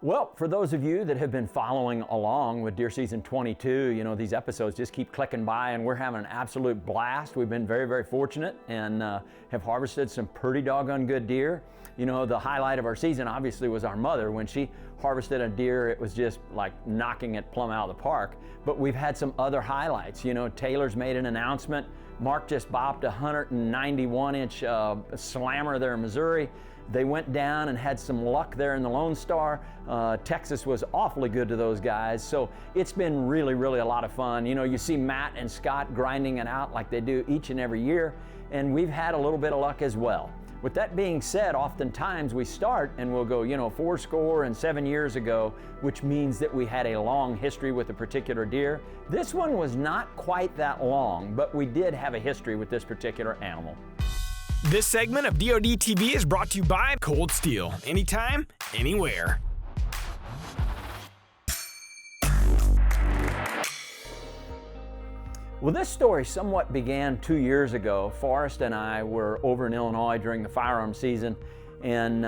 Well, for those of you that have been following along with deer season 22, you know, these episodes just keep clicking by and we're having an absolute blast. We've been very, very fortunate and have harvested some pretty doggone good deer. You know, the highlight of our season obviously was our mother. When she harvested a deer, it was just like knocking it plumb out of the park. But we've had some other highlights. You know, Taylor's made an announcement. Mark just bopped a 191-inch slammer there in Missouri. They went down and had some luck there in the Lone Star. Texas was awfully good to those guys. So it's been really, really a lot of fun. You know, you see Matt and Scott grinding it out like they do each and every year. And we've had a little bit of luck as well. With that being said, oftentimes we start and we'll go, you know, 7 years ago, which means that we had a long history with a particular deer. This one was not quite that long, but we did have a history with this particular animal. This segment of DoD TV is brought to you by Cold Steel. Anytime, anywhere. Well, this story somewhat began 2 years ago. Forrest and I were over in Illinois during the firearm season, and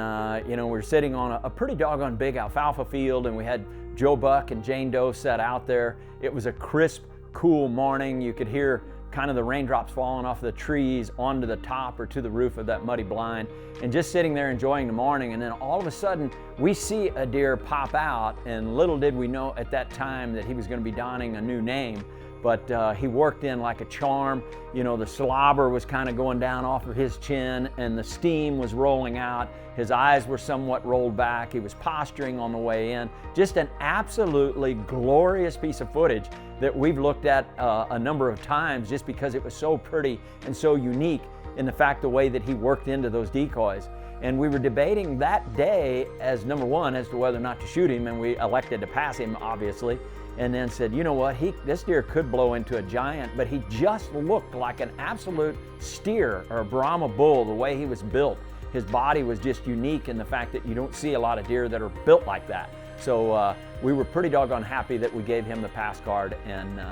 you know, we were sitting on a pretty doggone big alfalfa field, and we had Joe Buck and Jane Doe set out there. It was a crisp, cool morning. You could hear kind of the raindrops falling off the trees onto the top or to the roof of that muddy blind, and just sitting there enjoying the morning. And then all of a sudden we see a deer pop out, and little did we know at that time that he was going to be donning a new name. But he worked in like a charm. You know, the slobber was kind of going down off of his chin and the steam was rolling out. His eyes were somewhat rolled back. He was posturing on the way in. Just an absolutely glorious piece of footage that we've looked at a number of times just because it was so pretty and so unique in the fact the way that he worked into those decoys. And we were debating that day as number one as to whether or not to shoot him, and we elected to pass him, obviously. And then said, you know what, this deer could blow into a giant, but he just looked like an absolute steer or a Brahma bull the way he was built. His body was just unique in the fact that you don't see a lot of deer that are built like that. So we were pretty doggone happy that we gave him the pass card. And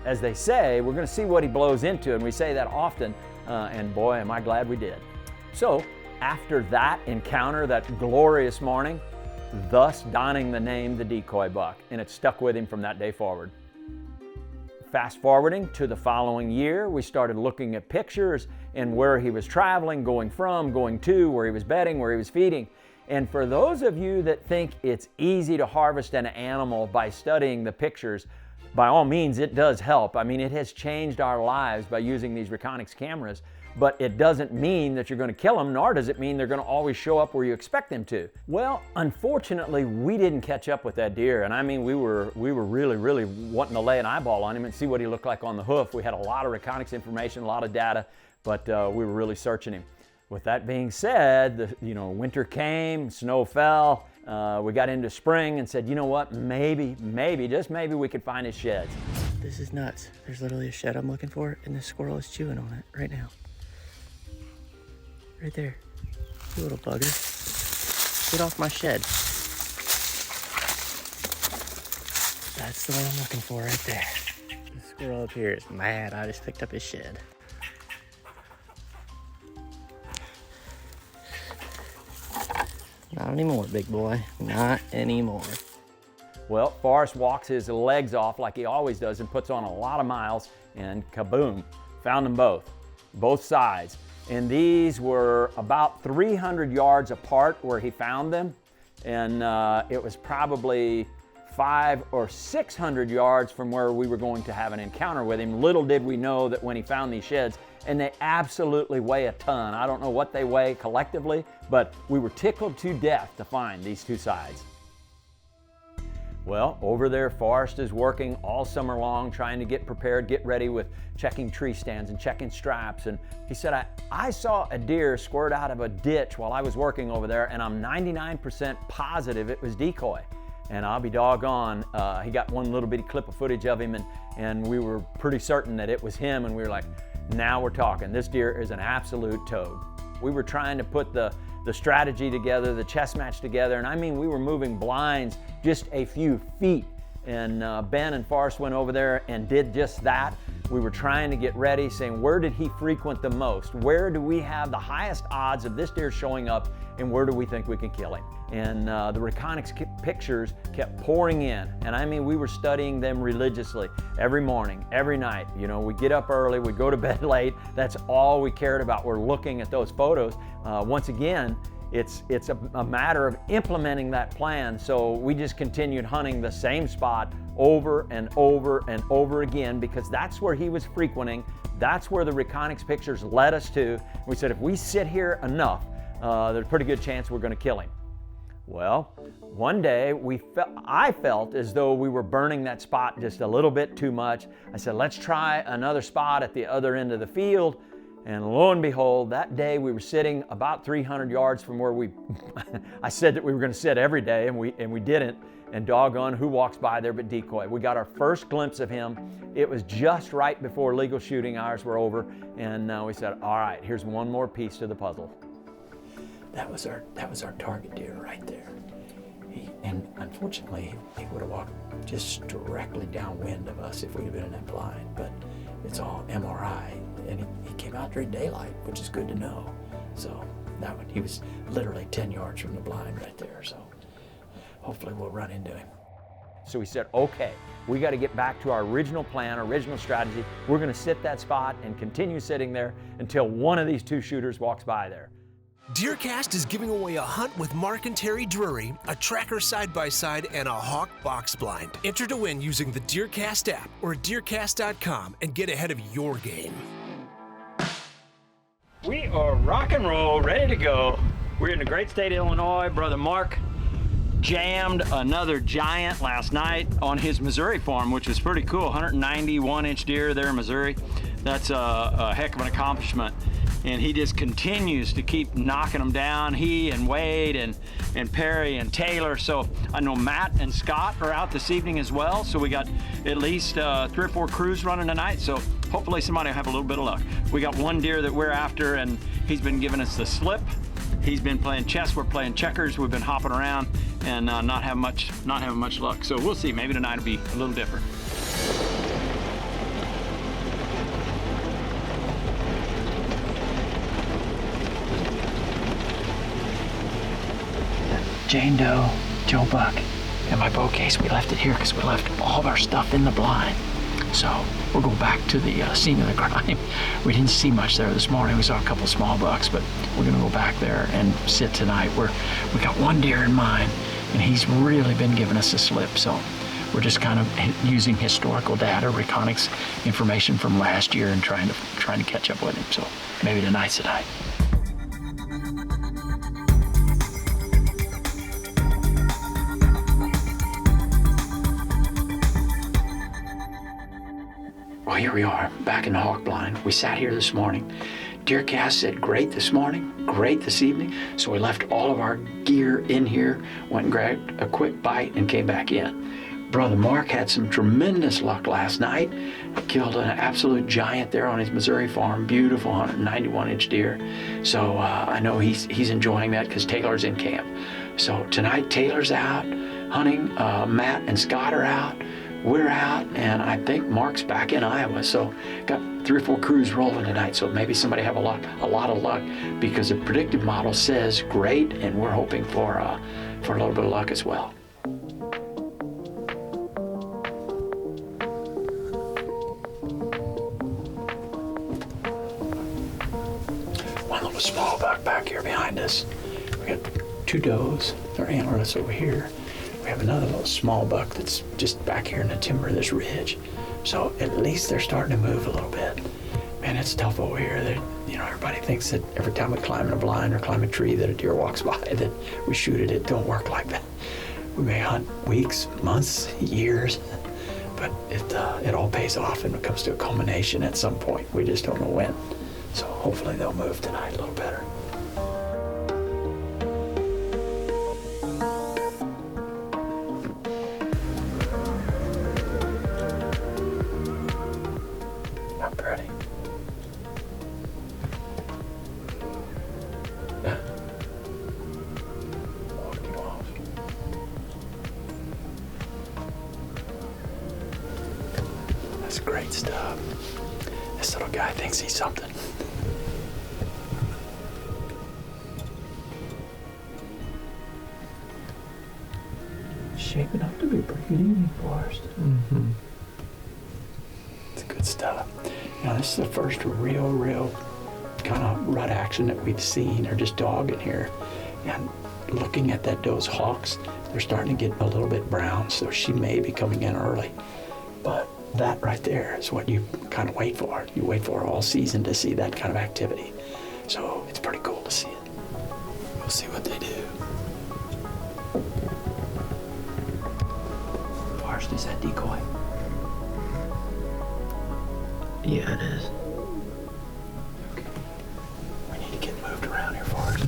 as they say, we're gonna see what he blows into, and we say that often, and boy, am I glad we did. So after that encounter, that glorious morning, thus donning the name the Decoy Buck, and it stuck with him from that day forward. Fast forwarding to the following year, we started looking at pictures and where he was traveling, going from, going to, where he was bedding, where he was feeding. And for those of you that think it's easy to harvest an animal by studying the pictures, by all means it does help. I mean, it has changed our lives by using these Reconyx cameras. But it doesn't mean that you're going to kill them, nor does it mean they're going to always show up where you expect them to. Well, unfortunately, we didn't catch up with that deer, and I mean, we were really, really wanting to lay an eyeball on him and see what he looked like on the hoof. We had a lot of Reconyx information, a lot of data, but we were really searching him. With that being said, winter came, snow fell. We got into spring and said, you know what, maybe, just maybe we could find his sheds. This is nuts. There's literally a shed I'm looking for, and this squirrel is chewing on it right now. Right there. You little bugger. Get off my shed. That's the one I'm looking for right there. The squirrel up here is mad. I just picked up his shed. Not anymore, big boy. Not anymore. Well, Forrest walks his legs off like he always does and puts on a lot of miles, and kaboom, found them both sides. And these were about 300 yards apart where he found them. And it was probably 500 or 600 yards from where we were going to have an encounter with him. Little did we know that when he found these sheds, and they absolutely weigh a ton. I don't know what they weigh collectively, but we were tickled to death to find these two sides. Well, over there, Forrest is working all summer long, trying to get prepared, get ready with checking tree stands and checking straps. And he said, I saw a deer squirt out of a ditch while I was working over there, and I'm 99% positive it was Decoy. And I'll be doggone, he got one little bitty clip of footage of him, and we were pretty certain that it was him, and we were like, now we're talking. This deer is an absolute toad. We were trying to put the strategy together, the chess match together, and I mean, we were moving blinds just a few feet. And Ben and Forrest went over there and did just that. We were trying to get ready, saying, where did he frequent the most? Where do we have the highest odds of this deer showing up, and where do we think we can kill him? And the Reconyx pictures kept pouring in. And I mean, we were studying them religiously every morning, every night. You know, we get up early, we go to bed late. That's all we cared about. We're looking at those photos. Once again, it's a matter of implementing that plan. So we just continued hunting the same spot over and over and over again, because that's where he was frequenting. That's where the Reconyx pictures led us to. We said, if we sit here enough, there's a pretty good chance we're going to kill him. Well, one day I felt as though we were burning that spot just a little bit too much. I said, let's try another spot at the other end of the field. And lo and behold, that day we were sitting about 300 yards from where I said that we were going to sit every day, and we didn't. And doggone, who walks by there but Decoy? We got our first glimpse of him. It was just right before legal shooting hours were over, and we said, all right, here's one more piece to the puzzle. That was our target deer right there. And unfortunately, he would have walked just directly downwind of us if we'd have been in that blind, but it's all MRI, and he came out during daylight, which is good to know. So that one, he was literally 10 yards from the blind right there, so hopefully we'll run into him. So we said, okay, we got to get back to our original plan, original strategy. We're going to sit that spot and continue sitting there until one of these two shooters walks by there. DeerCast is giving away a hunt with Mark and Terry Drury, a tracker side-by-side, and a hawk box blind. Enter to win using the DeerCast app or DeerCast.com and get ahead of your game. We are rock and roll, ready to go. We're in the great state of Illinois. Brother Mark jammed another giant last night on his Missouri farm, which was pretty cool. 191-inch deer there in Missouri. That's a heck of an accomplishment. And he just continues to keep knocking them down. He and Wade and Perry and Taylor. So I know Matt and Scott are out this evening as well. So we got at least 3 or 4 crews running tonight. So hopefully somebody will have a little bit of luck. We got one deer that we're after, and he's been giving us the slip. He's been playing chess, we're playing checkers, we've been hopping around and not having much luck. So we'll see, maybe tonight will be a little different. Jane Doe, Joe Buck, and my bow case. We left it here because we left all of our stuff in the blind. So we'll go back to the scene of the crime. We didn't see much there this morning. We saw a couple small bucks, but we're gonna go back there and sit tonight. We got one deer in mind, and he's really been giving us a slip. So we're just kind of using historical data, Reconyx information from last year, and trying to catch up with him. So maybe tonight's the night. Well, here we are, back in the hawk blind. We sat here this morning. DeerCast said great this morning, great this evening. So we left all of our gear in here, went and grabbed a quick bite and came back in. Brother Mark had some tremendous luck last night. Killed an absolute giant there on his Missouri farm. Beautiful 191-inch deer. So I know he's enjoying that because Taylor's in camp. So tonight Taylor's out hunting, Matt and Scott are out. We're out, and I think Mark's back in Iowa, so got 3 or 4 crews rolling tonight, so maybe somebody have a lot of luck, because the predictive model says great, and we're hoping for a little bit of luck as well. One little small buck back here behind us. We got 2 does, they're antlerless over here. We have another little small buck that's just back here in the timber of this ridge. So at least they're starting to move a little bit. Man, it's tough over here. Everybody thinks that every time we climb in a blind or climb a tree that a deer walks by that we shoot it. It don't work like that. We may hunt weeks, months, years, but it all pays off and it comes to a culmination at some point. We just don't know when. So hopefully they'll move tonight a little better. Pretty. Yeah. Walked him off. That's great stuff. This little guy thinks he's something. Shaping up to be a pretty good evening for us. Mm-hmm. It's good stuff. Now this is the first real kind of rut action that we've seen, or just dog in here. And looking at those hawks, they're starting to get a little bit brown, so she may be coming in early. But that right there is what you kind of wait for. You wait for all season to see that kind of activity. So it's pretty cool to see it. We'll see what they do. Forrest, is that Decoy? Yeah, it is. Okay. We need to get moved around here, Forrest.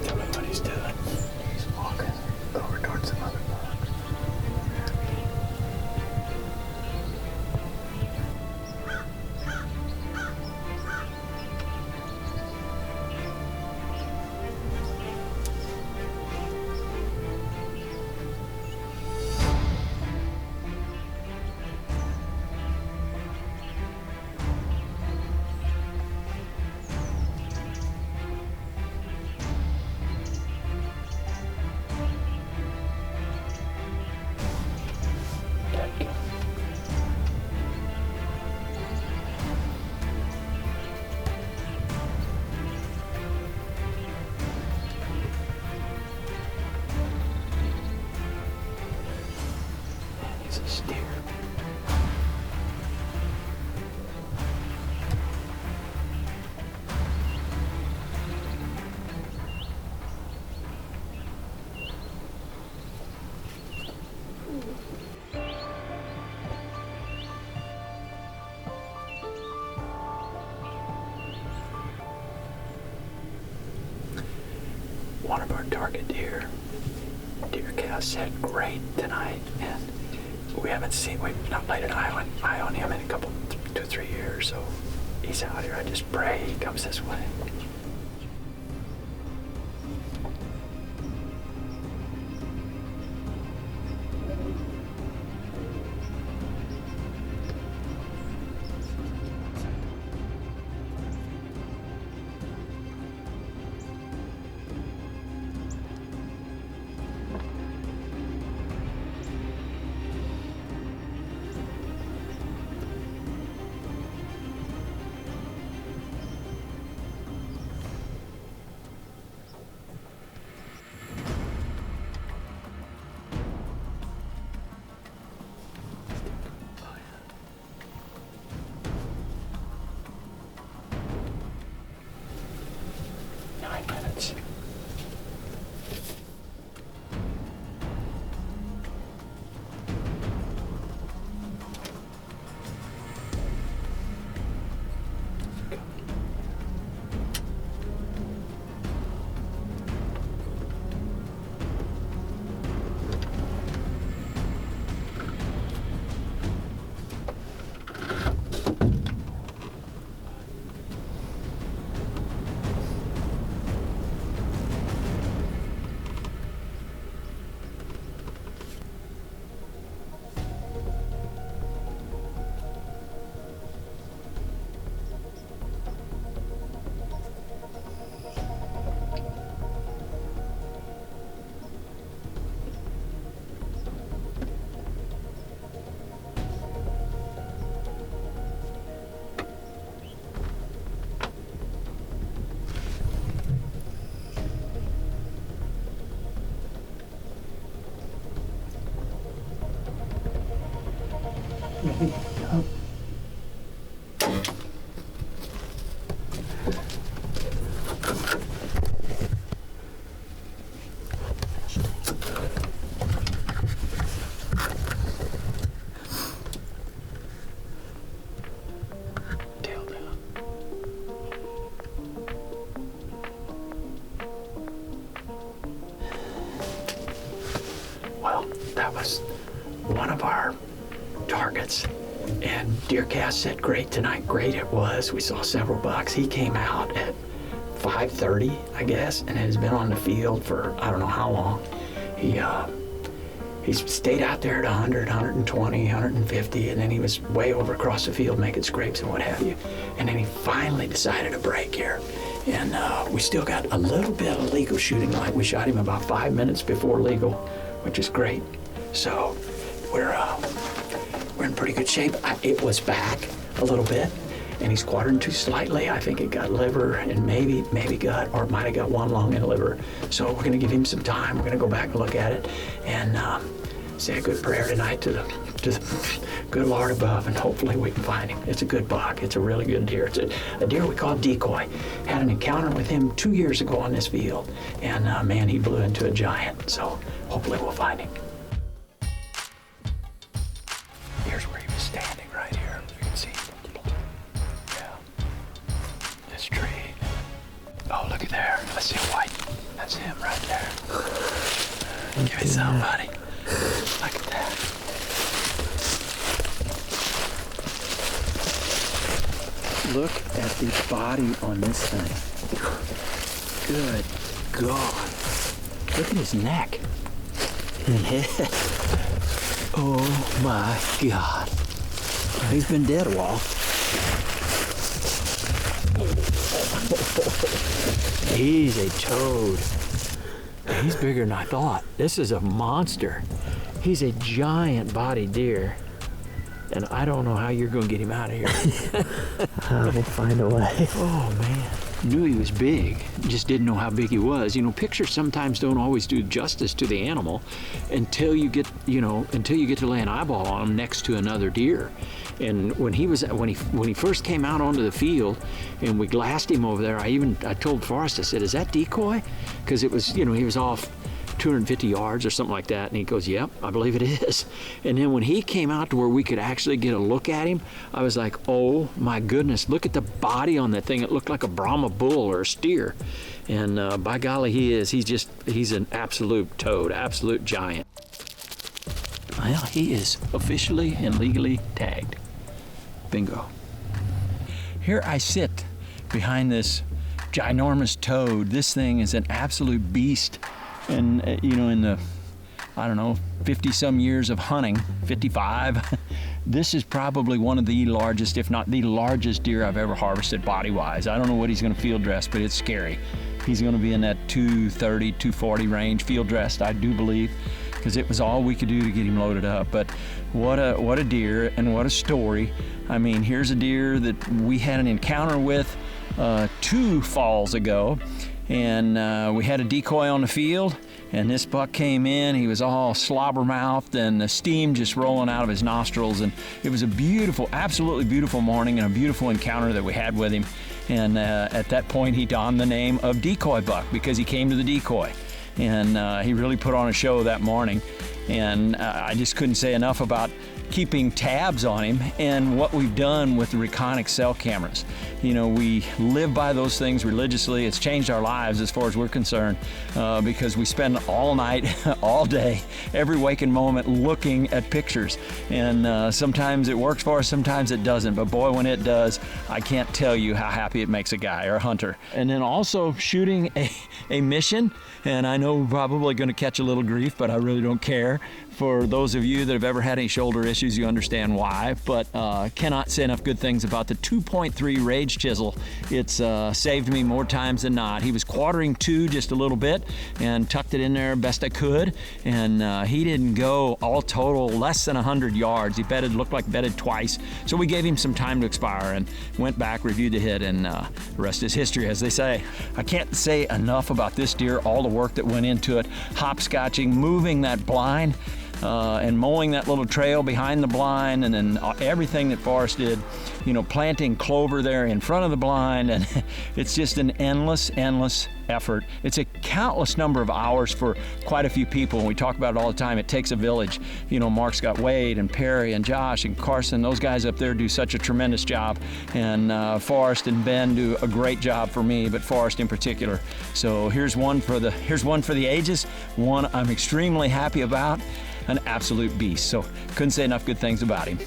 Tell me what he's doing. He's walking over towards some other bugs. He's a steer. One of our target deer, DeerCast, had great tonight, and we've not laid an eye on him in a couple, 2 or 3 years, so he's out here. I just pray he comes this way. Well, that was one of our targets, and DeerCast said great tonight. Great it was. We saw several bucks. He came out at 5:30, I guess, and has been on the field for I don't know how long. He's stayed out there at 100, 120, 150, and then he was way over across the field making scrapes and what have you. And then he finally decided to break here. And we still got a little bit of legal shooting light. We shot him about 5 minutes before legal, which is great. So we're in pretty good shape. It was back a little bit, and he's quartering too slightly. I think it got liver and maybe gut, or it might have got one lung and liver. So we're gonna give him some time. We're gonna go back and look at it and say a good prayer tonight to the good Lord above, and hopefully we can find him. It's a good buck. It's a really good deer. It's a deer we call Decoy. Had an encounter with him 2 years ago on this field, and man, he blew into a giant. So hopefully we'll find him. Here's where he was standing, right here. You can see. Yeah. This tree. Oh, look at there. I see a white. That's him right there. Give me some, buddy. Look at that. Look at the body on this thing. Good God. Look at his neck. Oh my God. He's been dead a while. He's a toad. He's bigger than I thought. This is a monster. He's a giant bodied deer. And I don't know how you're going to get him out of here. We'll find a way. Oh, man. Knew he was big, just didn't know how big he was. You know, pictures sometimes don't always do justice to the animal until you get, until you get to lay an eyeball on him next to another deer. And when he first came out onto the field and we glassed him over there, I told Forrest, I said, is that Decoy? Because it was, he was off 250 yards or something like that, and he goes, yep, I believe it is. And then when he came out to where we could actually get a look at him, I was like, oh my goodness, look at the body on that thing. It looked like a Brahma bull or a steer. And by golly, he's an absolute toad, absolute giant. Well, he is officially and legally tagged. Bingo. Here I sit behind this ginormous toad. This thing is an absolute beast. And, in the, 50 some years of hunting, 55, this is probably one of the largest, if not the largest deer I've ever harvested body-wise. I don't know what he's going to field dress, but it's scary. He's going to be in that 230, 240 range field dressed, I do believe, because it was all we could do to get him loaded up. But what a deer and what a story. I mean, here's a deer that we had an encounter with 2 falls ago. And we had a decoy on the field, and this buck came in. He was all slobber-mouthed and the steam just rolling out of his nostrils. And it was a beautiful, absolutely beautiful morning and a beautiful encounter that we had with him. And at that point, he donned the name of Decoy Buck because he came to the decoy. And he really put on a show that morning. And I just couldn't say enough about keeping tabs on him and what we've done with the Reconyx cell cameras. We live by those things religiously. It's changed our lives as far as we're concerned because we spend all night, all day, every waking moment looking at pictures. And sometimes it works for us, sometimes it doesn't. But boy, when it does, I can't tell you how happy it makes a guy or a hunter. And then also shooting a mission, and I know we're probably going to catch a little grief, but I really don't care. For those of you that have ever had any shoulder issues, you understand why, but cannot say enough good things about the 2.3 Rage Chisel. It's saved me more times than not. He was quartering 2 just a little bit and tucked it in there best I could, and he didn't go all total less than 100 yards. He looked like bedded twice, so we gave him some time to expire and went back, reviewed the hit, and the rest is history, as they say. I can't say enough about this deer, all the work that went into it, hopscotching, moving that blind, and mowing that little trail behind the blind, and then everything that Forrest did, planting clover there in front of the blind, and it's just an endless effort. It's a countless number of hours for quite a few people, and we talk about it all the time. It takes a village. Mark's got Wade and Perry and Josh and Carson. Those guys up there do such a tremendous job, and Forrest and Ben do a great job for me, but Forrest in particular. So here's one for the ages, one I'm extremely happy about. An absolute beast. So couldn't say enough good things about him.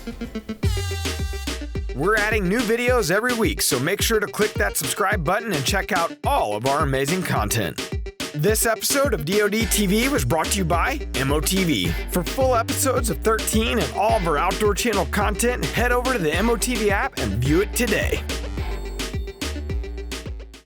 We're adding new videos every week, so make sure to click that subscribe button and check out all of our amazing content. This episode of DoD TV was brought to you by MOTV. For full episodes of 13 and all of our Outdoor Channel content, head over to the MOTV app and view it today.